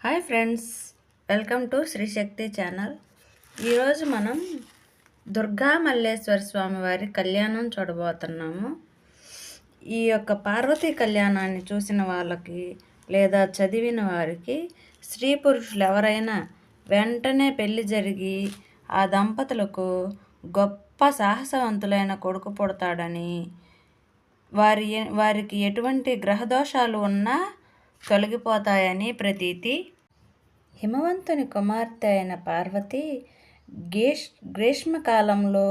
Hi friends, welcome to Shri Shakti channel. ఈరోజు మనం దుర్గా మల్లేశ్వర స్వామి వారి కళ్యాణం చూడబోతున్నాము. ఈ యొక్క పార్వతీ కళ్యాణాన్ని చూసిన వాళ్ళకి లేదా చదివిన వారికి స్త్రీ పురుషులు ఎవరైనా వెంటనే పెళ్లి జరిగి ఆ దంపతులకు గొప్ప సాహసవంతులైన కొడుకు పుడతాడని, వారికి ఎటువంటి గ్రహదోషాలు ఉన్నా తొలగిపోతాయని ప్రతీతి. హిమవంతుని కుమార్తె అయిన పార్వతి గ్రీష్మకాలంలో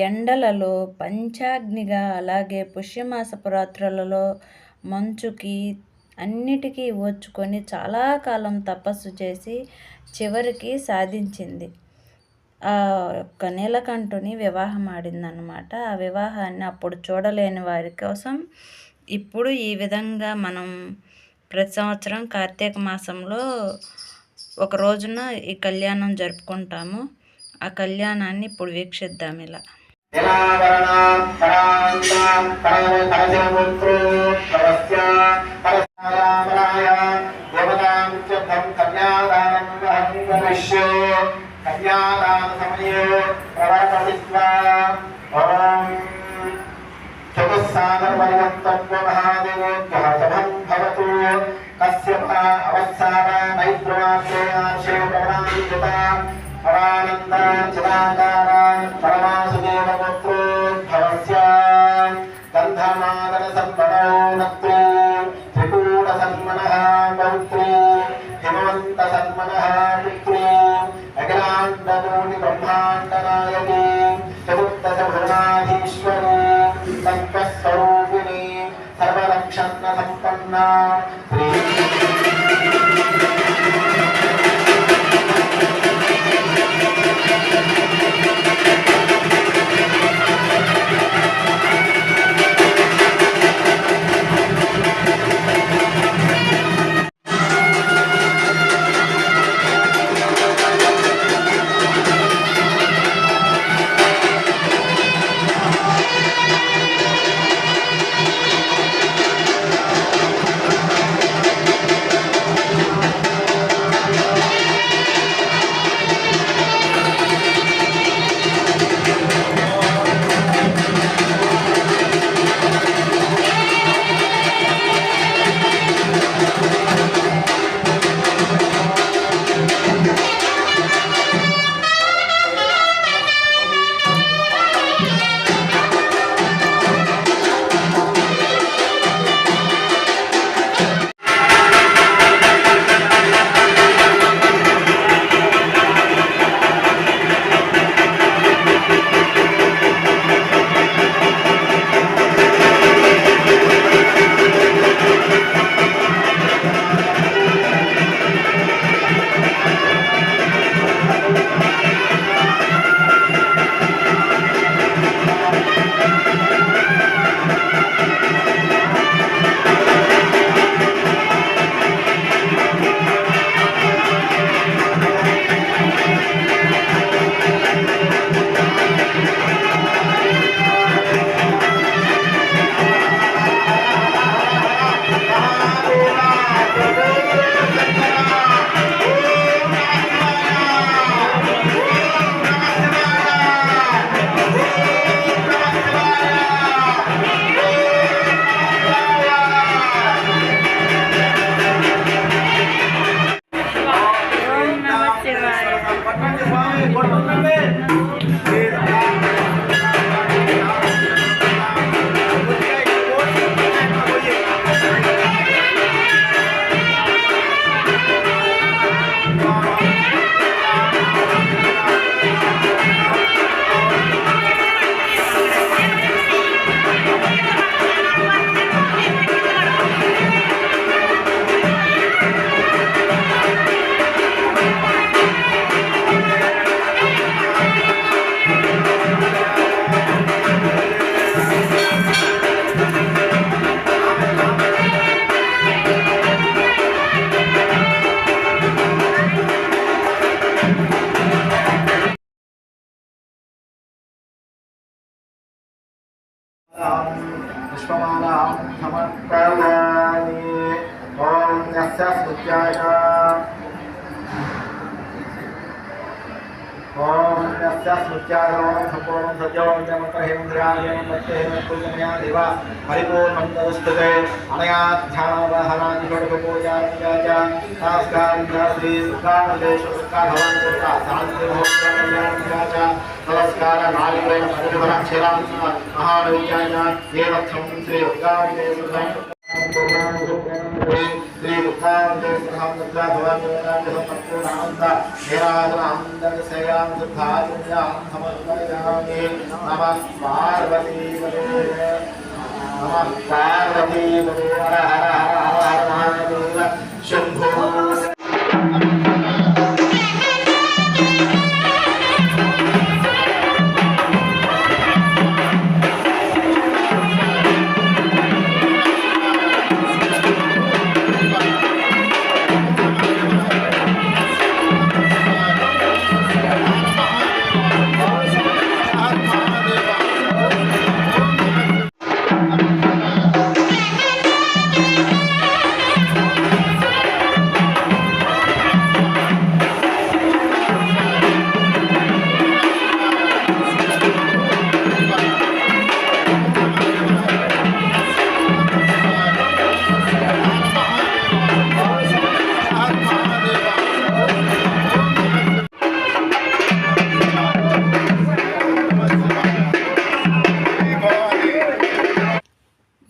ఎండలలో పంచాగ్నిగా, అలాగే పుష్యమాసపు రాత్రులలో మంచుకి అన్నిటికీ ఓర్చుకొని చాలా కాలం తపస్సు చేసి చివరికి సాధించింది. ఆ యొక్క నీలకంఠుని వివాహం ఆడిందన్నమాట. ఆ వివాహాన్ని అప్పుడు చూడలేని వారి కోసం ఇప్పుడు ఈ విధంగా మనం ప్రతి సంవత్సరం కార్తీక మాసంలో ఒక రోజున ఈ కళ్యాణం జరుపుకుంటాము. ఆ కళ్యాణాన్ని ఇప్పుడు వీక్షిద్దాం. ఇలా ओम यस्य स्मृत्यागमनं संपूर्णं सत्योऽन्यमन्तरहेन्द्रियायं मत्तेहेमकुल्यमया देवा परिपूर्णं तदस्तुते अनया ध्यानावहनादि षोडशपूजार्चया नमस्काराः श्री दुर्गामल्लेश्वरभवान् दुर्गा शान्तिमहोत्सवकल्याणपूजा नमस्कार नालिकेन परिवरक्षेरां महानौचाय येनर्थं श्री दुर्गामल्लेश्वरं श्री दुर्गामल्लेश्वरं निराजनामन्दसेयां दुर्गायां समर्पयामि नमः पार्वतीपते नमः पार्वतीपते हर हर हर हर महादेव शंभो।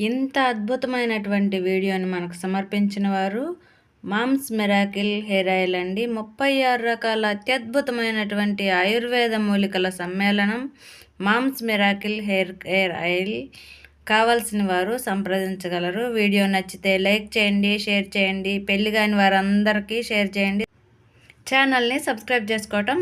ఇంత అద్భుతమైనటువంటి వీడియోని మనకు సమర్పించిన వారు మామ్స్ మిరాకిల్ హెయిర్ ఆయిల్ అండి. 36 రకాల అత్యద్భుతమైనటువంటి ఆయుర్వేద మూలికల సమ్మేళనం మామ్స్ మిరాకిల్ హెయిర్ ఆయిల్. కావాల్సిన వారు సంప్రదించగలరు. వీడియో నచ్చితే లైక్ చేయండి, షేర్ చేయండి, పెళ్లి కాని వారందరికీ షేర్ చేయండి. ఛానల్ని సబ్స్క్రైబ్ చేసుకోవటం